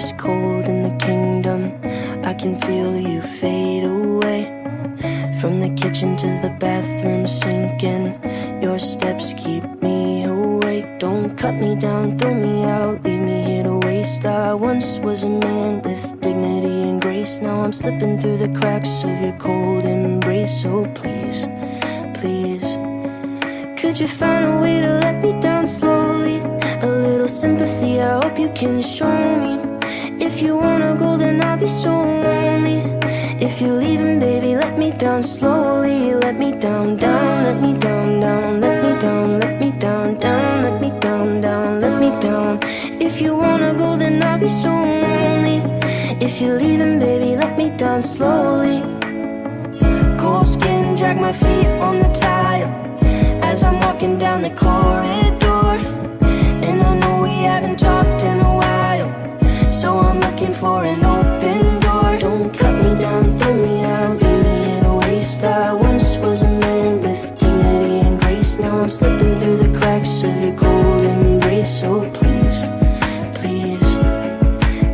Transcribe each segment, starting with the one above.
ice cold in the kingdom. I can feel you fade away. From the kitchen to the bathroom sinking, your steps keep me awake. Don't cut me down, throw me out, leave me here to waste. I once was a man with dignity and grace. Now I'm slipping through the cracks of your cold embrace. So please, please, could you find a way to let me down slowly? A little sympathy, I hope you can show me. If you wanna go, then I'll be so lonely. If you're leaving, baby, let me down slowly. Let me down, down, let me down, down, let me down, let me down, down, let me down, down, let me down. If you wanna go, then I'll be so lonely. If you're leaving, baby, let me down slowly. Cold skin, drag my feet on the tile as I'm walking down the corridor. And I know we haven't talked in a while, so I'm looking for an open door. Don't cut me down, throw me out, leave me in a waste. I once was a man with dignity and grace. Now I'm slipping through the cracks of your cold embrace. So please, please,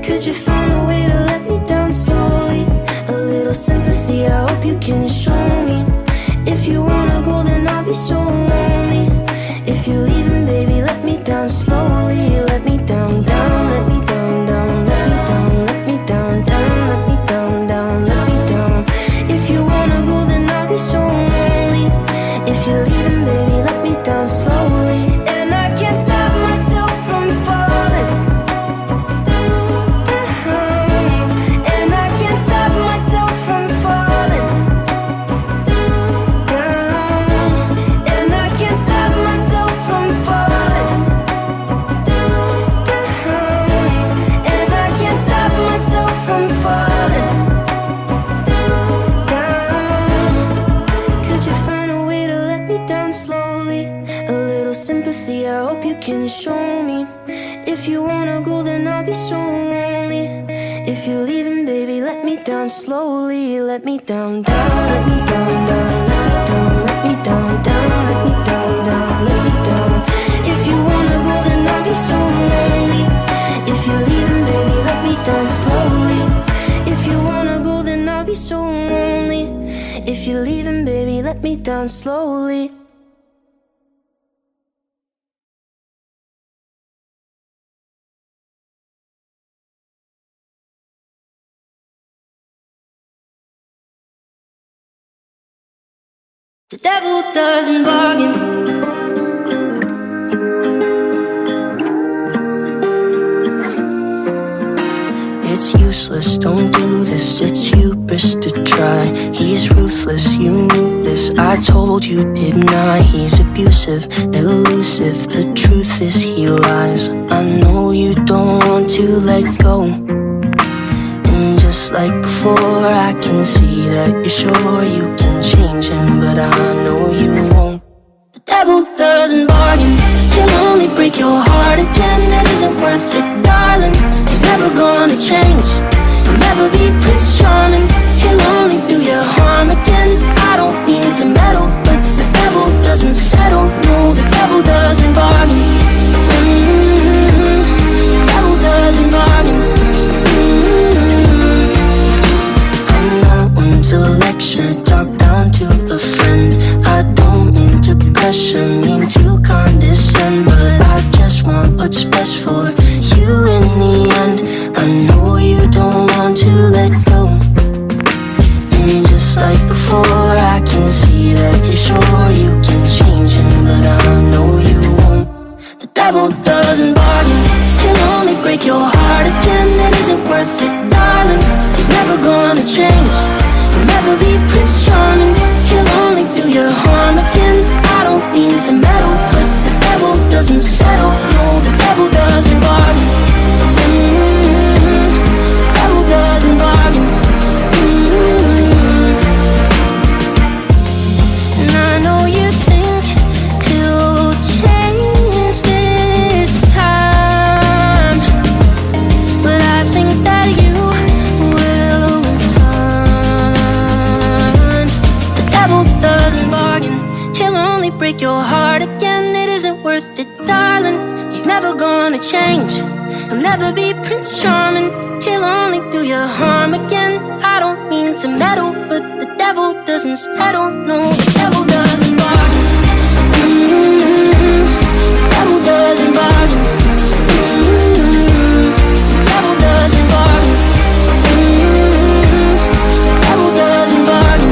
could you find a way to let me down slowly? A little sympathy, I hope you can show me. If you wanna go, then I'll be so lonely. If you're leaving, baby, let me down slowly. Let me down, down, let me down, down, let me down, let me down, down, let me down, down, let me down. If you wanna go, then I'll be so lonely. If you're leaving, baby, let me down slowly. And I can't stop myself from falling down. And I can't stop myself from falling down. And I can't stop myself from falling down. And I can't stop myself from falling down. Could you find a way to let me down slowly? A little sympathy, I hope you can show me. If you wanna go, then I'll be so lonely. If you're leaving, baby, let me down slowly. Let me down, down, let me down, down, let me down, let me down, down, let me down, down, let me down. If you wanna go, then I'll be so lonely. If you're leaving, baby, let me down slowly. If you wanna go, then I'll be so lonely. If you're leaving, baby, let me down slowly. The devil doesn't bargain. It's useless, don't do this, it's hubris to try. He's ruthless, you knew this, I told you, didn't I? He's abusive, elusive, the truth is he lies. I know you don't want to let go, and just like before, I can see that you're sure you can change him, but I know you won't. The devil doesn't bargain, he'll only break your heart again. It isn't worth it, darling, he's never gonna change. He'll never be Prince Charming, he'll only do you harm again. I don't mean to meddle, but the devil doesn't settle. No, the devil doesn't bargain. The devil doesn't bargain. To lecture, talk down to a friend. I don't mean to pressure, mean to condescend, but I just want what's best for you in the end. I know you don't want to let go, and just like before, I can see that you're sure you can change him, but I know you won't. The devil doesn't bargain, he'll only break your heart again. It isn't worth it, darling, he's never gonna change. He'll never be Prince Charming, he'll only do you harm again. I don't mean to meddle, but the devil doesn't settle. No, the devil doesn't bargain. The devil doesn't bargain. And I know you think he'll change this time, but I think that you will find. The devil doesn't bargain, he'll only break your heart again. It isn't worth it, darling, he's never gonna change. He'll never be Prince Charming, he'll only do you harm again. I don't mean to meddle, but the devil doesn't settle. No, the devil doesn't bargain. The devil doesn't bargain. The devil doesn't bargain. The devil doesn't bargain.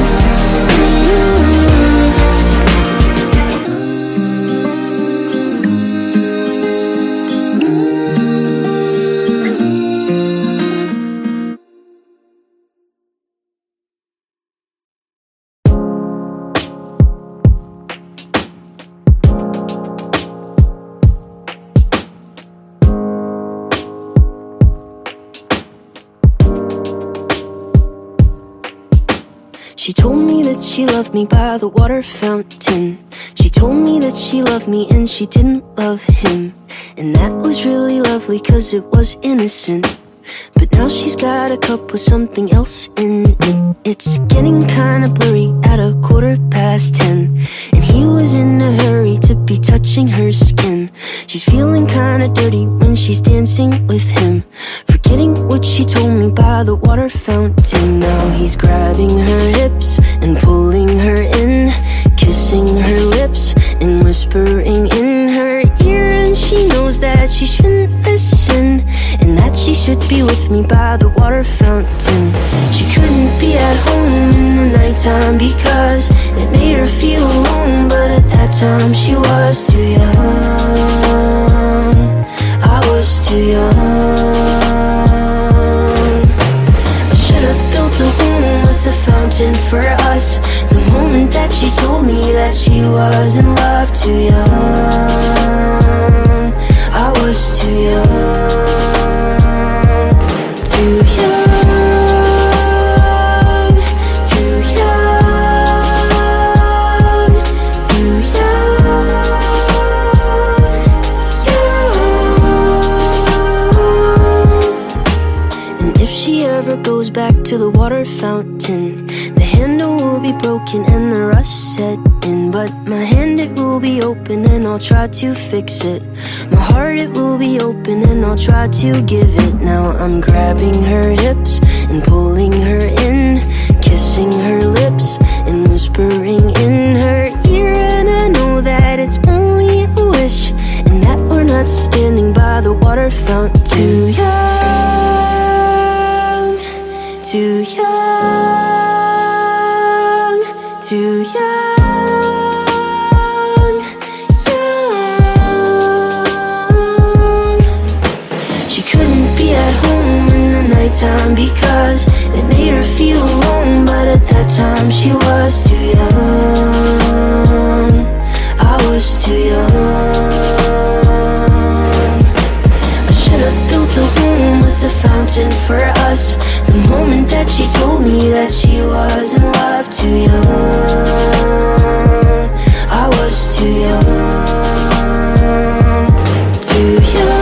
She told me that she loved me by the water fountain. She told me that she loved me and she didn't love him. And that was really lovely cause it was innocent. But now she's got a cup with something else in it. It's getting kinda blurry at 10:15. And he was in a hurry to be touching her skin. She's feeling kinda dirty when she's dancing with him, forgetting what she told me by the water fountain. Now he's grabbing her hips and pulling her in, kissing her lips and whispering in her ear. And she knows that she shouldn't listen, and that she should be with me by the water fountain. She couldn't be at home in the nighttime because it made her feel alone. But at that time she was too young, I was too young. I should have built a home with a fountain for us. The moment that she told me that she was in love, too young, I was too young. Too young, too young, too young. And if she ever goes back to the water fountain, the handle will be broken and the rust set in. But my hand, it will be open and I'll try to fix it. My heart, it will be open and I'll try to give it. Now I'm grabbing her hips and pulling her in, kissing her lips and whispering in her ear. And I know that it's only a wish, and that we're not standing by the water fountain. Too young, too young, too young. Time because it made her feel alone. But at that time she was too young, I was too young. I should have built a home with a fountain for us. The moment that she told me that she was in love, too young, I was too young, too young.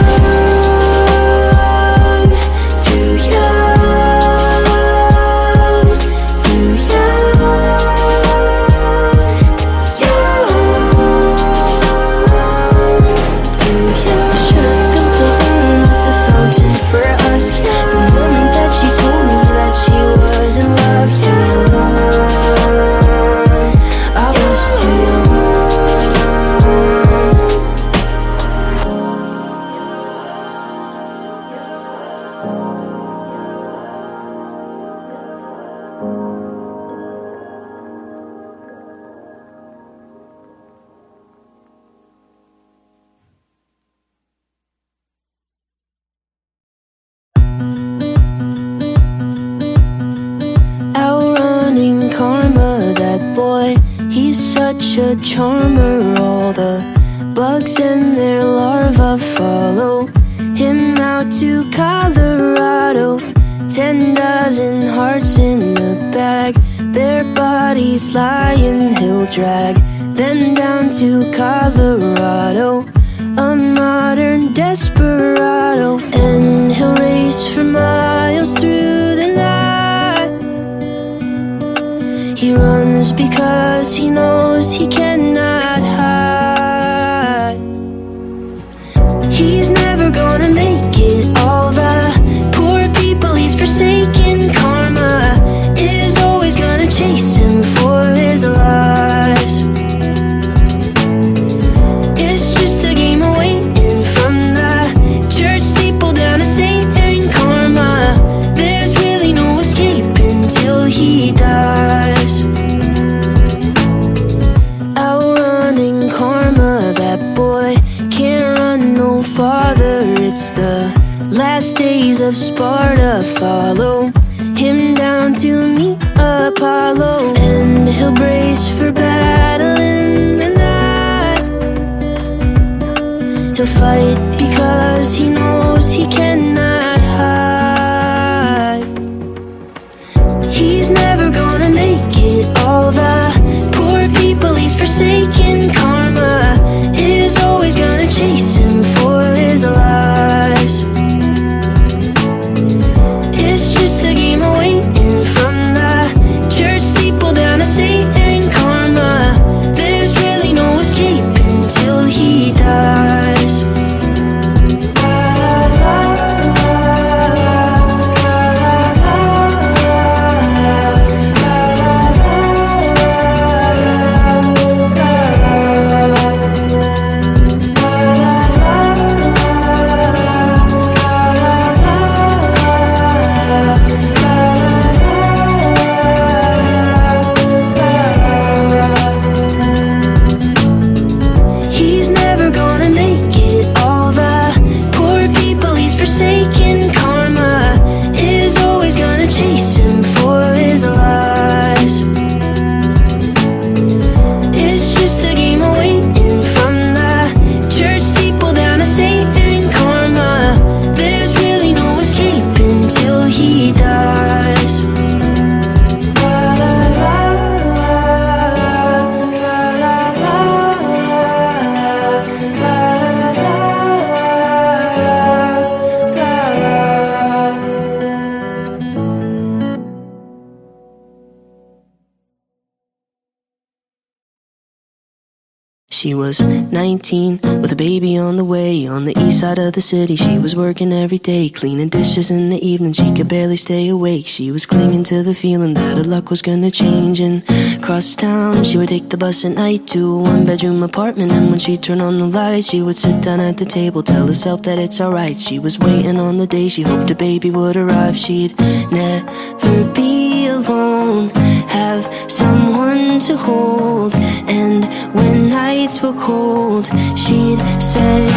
Such a charmer, all the bugs and their larvae follow him out to Colorado. 10 dozen hearts in a bag, their bodies lying, he'll drag them down to Colorado. A modern desperado, and he'll race for miles through the night. He runs because he knows he cannot hide. He's never gonna make it he dies. Outrunning karma, that boy can't run no farther. It's the last days of Sparta. Follow him down to meet Apollo, and he'll brace for battle in the night. He'll fight because he knows he cannot hide. He's never gonna make it. All the poor people he's forsaken. Karma is always gonna chase him for his lies. It's just a game of waiting, from the church steeple down to Satan. Karma, there's really no escape until he dies. She was 19 with a baby on the way. On the east side of the city, she was working every day, cleaning dishes in the evening, she could barely stay awake. She was clinging to the feeling that her luck was gonna change. And across town, she would take the bus at night to a one-bedroom apartment. And when she'd turn on the lights, she would sit down at the table, tell herself that it's alright. She was waiting on the day she hoped a baby would arrive. She'd never be alone, have someone to hold. And when nights were cold, she'd say,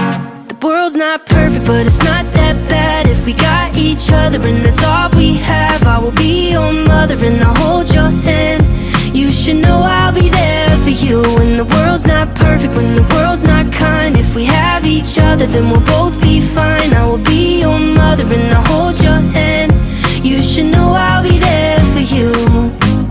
the world's not perfect, but it's not that bad if we got each other, and that's all we have. I will be your mother and I'll hold your hand. You should know I'll be there for you when the world's not perfect, when the world's not kind. If we have each other, then we'll both be fine. I will be your mother and I'll hold your hand. You should know I'll be there for you.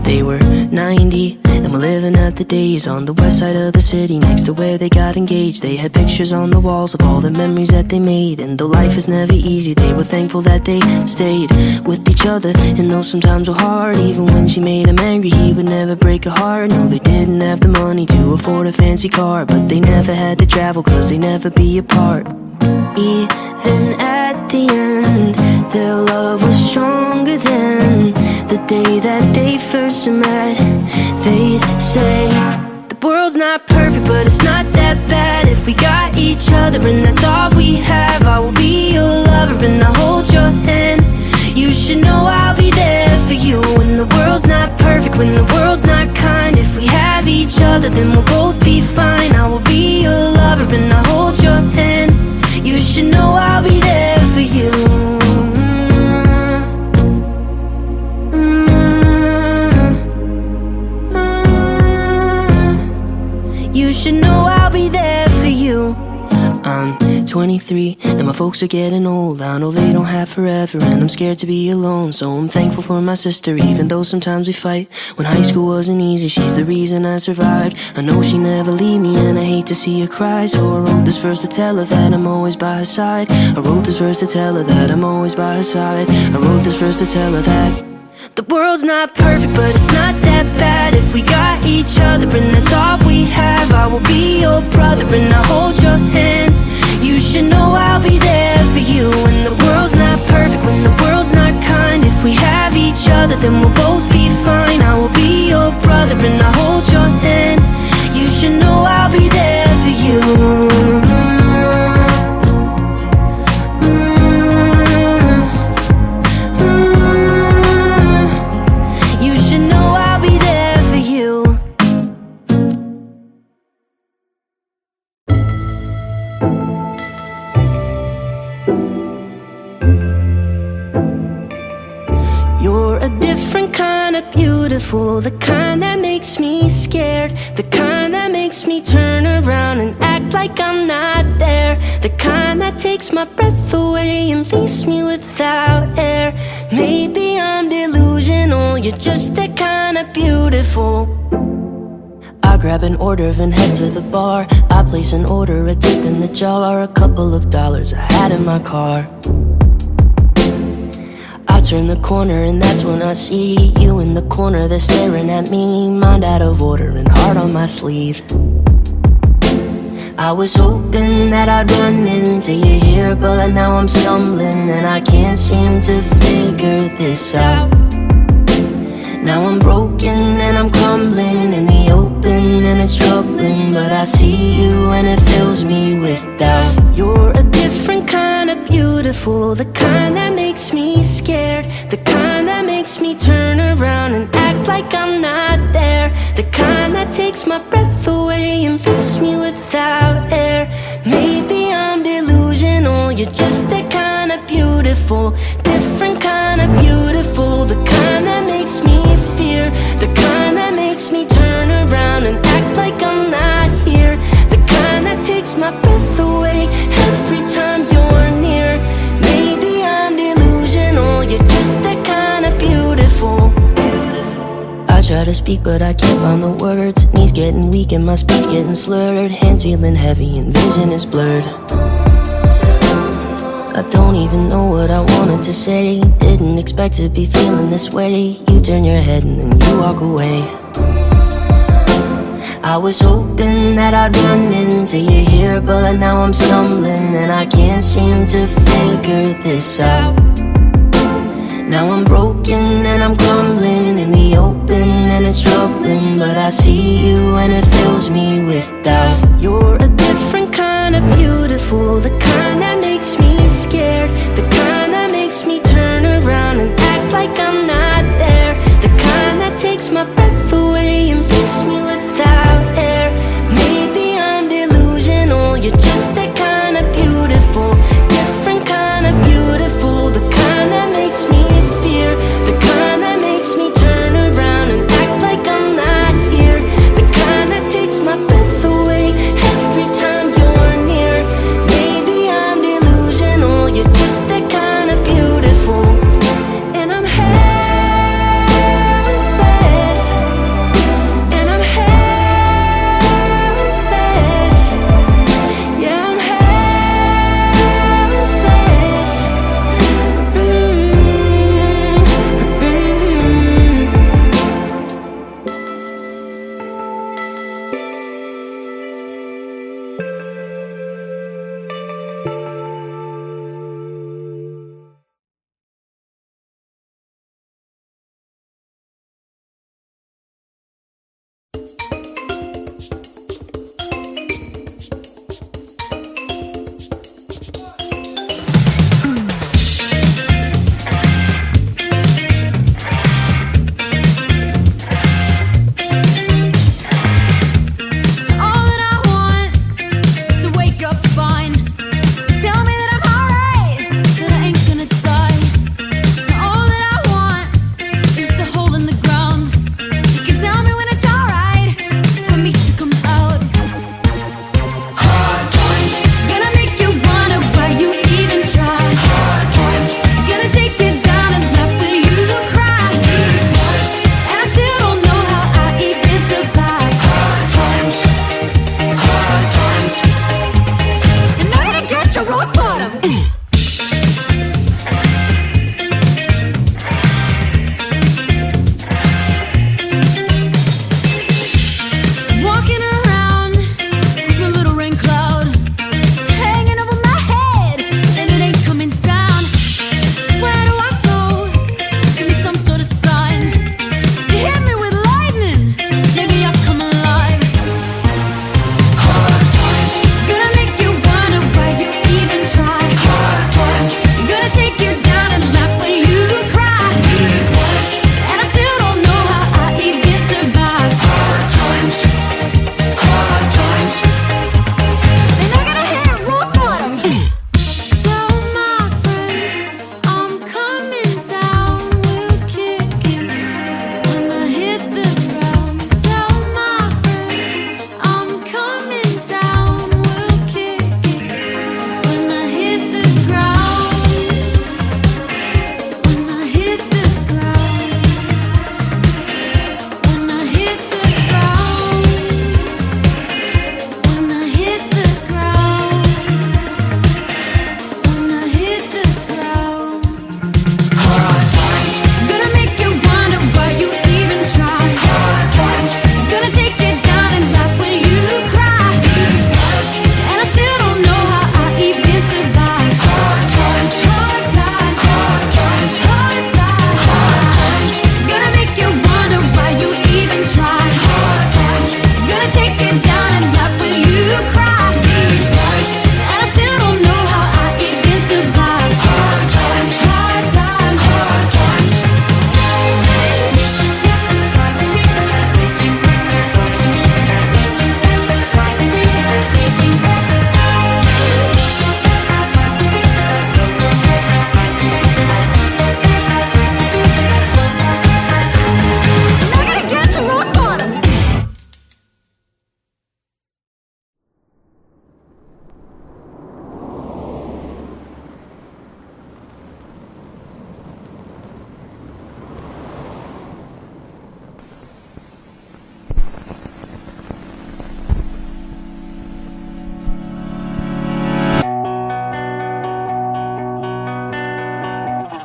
They were 90 and were living at the days on the west side of the city, next to where they got engaged. They had pictures on the walls of all the memories that they made. And though life is never easy, they were thankful that they stayed with each other. And though sometimes were hard, even when she made him angry, he would never break her heart. No, they didn't have the money to afford a fancy car, but they never had to travel, cause they never be apart. Even at the end, their love was stronger than the day that they first met. They'd say, the world's not perfect, but it's not that bad if we got each other, and that's all we have. I will be your lover and I'll hold your hand. You should know I'll be there for you when the world's not perfect, when the world's not kind. If we have each other, then we'll both be fine. I will be your lover and I'll hold your hand. You should know I'll be there for you. You should know I'll be there for you. I'm 23 and my folks are getting old. I know they don't have forever and I'm scared to be alone. So I'm thankful for my sister, even though sometimes we fight. When high school wasn't easy, she's the reason I survived. I know she never leave me and I hate to see her cry. So I wrote this verse to tell her that I'm always by her side. I wrote this verse to tell her that I'm always by her side. I wrote this verse to tell her that the world's not perfect, but it's not that bad if we got each other, and that's all we have. I will be your brother and I'll hold your hand. You should know I'll be there for you when the world's not perfect, when the world's not kind. If we have each other, then we'll both be fine. I will be your brother and I'll hold your hand. You should know I'll be there for you. You different kind of beautiful, the kind that makes me scared, the kind that makes me turn around and act like I'm not there, the kind that takes my breath away and leaves me without air. Maybe I'm delusional, you're just that kind of beautiful. I grab an order and head to the bar. I place an order, a tip in the jar, a couple of dollars I had in my car. I turn the corner and that's when I see you in the corner, they're staring at me, mind out of order and heart on my sleeve. I was hoping that I'd run into you here, but now I'm stumbling and I can't seem to figure this out. Now I'm broken and I'm crumbling in the open and it's troubling, but I see you and it fills me with doubt. You're a different kind of beautiful, the kind that makes me scared, the kind that makes me turn around and act like I'm not there, the kind that takes my breath away and leaves me without air. Maybe I'm delusional, you're just that kind of beautiful, different kind of beautiful, the kind that makes me fear, the kind that makes me turn around and act like I'm not here, the kind that takes my breath away every time you're near. Maybe I'm delusional, you're just that kind of beautiful. I try to speak but I can't find the words, knees getting weak and my speech getting slurred, hands feeling heavy and vision is blurred. I don't even know what I wanted to say, didn't expect to be feeling this way. You turn your head and then you walk away. I was hoping that I'd run into you here, but now I'm stumbling and I can't seem to figure this out. Now I'm broken and I'm crumbling in the open and it's troubling, but I see you and it fills me with doubt. You're a different kind of beautiful, the kind that makes me scared, the kind that makes me turn around and act like I'm not there, the kind that takes my breath away and leaves me without air. Maybe I'm delusional, you're just that kind of beautiful, different kind of beautiful, the kind that makes me fear, the kind that makes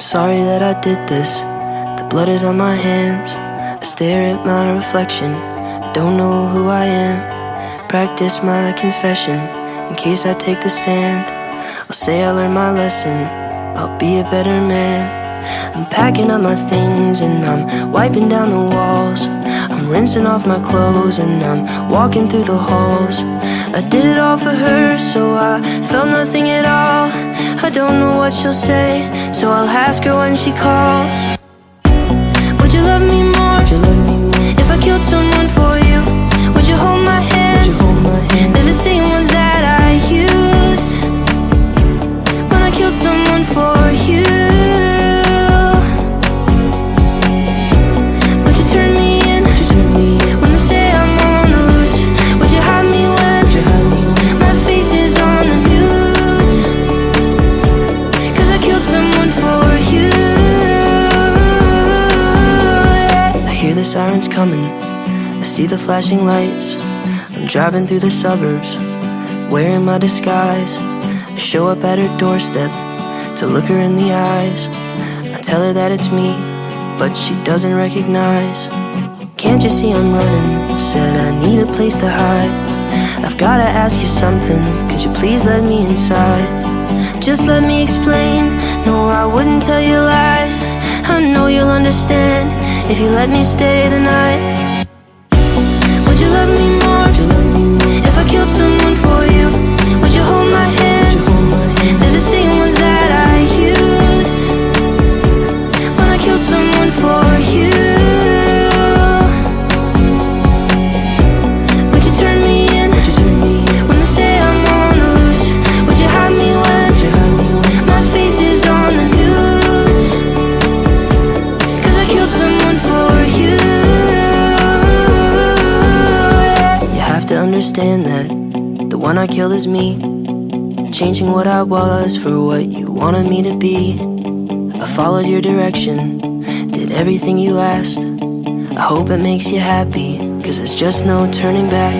sorry that I did this. The blood is on my hands. I stare at my reflection. I don't know who I am. Practice my confession in case I take the stand. I'll say I learned my lesson. I'll be a better man. I'm packing up my things and I'm wiping down the walls. I'm rinsing off my clothes and I'm walking through the halls. I did it all for her, so I felt nothing at all. I don't know what she'll say, so I'll ask her when she calls. Would you love me more? Would you love me more? If I killed someone for you, would you hold my hands? Would you hold my hands? They're the same ones that I used when I killed someone for you. Would you turn me in? Would you turn me in? When they say I'm on the loose, would you hide me when? Would you hide me when? My face is on the news, 'cause I killed someone for you. I hear the sirens coming, I see the flashing lights. I'm driving through the suburbs, wearing my disguise. I show up at her doorstep to look her in the eyes. I tell her that it's me, but she doesn't recognize. Can't you see I'm running? Said I need a place to hide. I've gotta ask you something, could you please let me inside? Just let me explain, no I wouldn't tell you lies. I know you'll understand if you let me stay the night. Would you love me more? Would you love me more? If I killed someone for you, would you hold my hands? Would you hold my hands? They're the same ones that I used when I killed someone for you. Would you turn me in? Would you turn me in? When they say I'm on the loose, would you hide me when? Would you hide me when? My face is on the news, 'cause I killed someone for you. You have to understand that the one I killed is me, changing what I was for what you wanted me to be. I followed your direction, did everything you asked. I hope it makes you happy, 'cause there's just no turning back.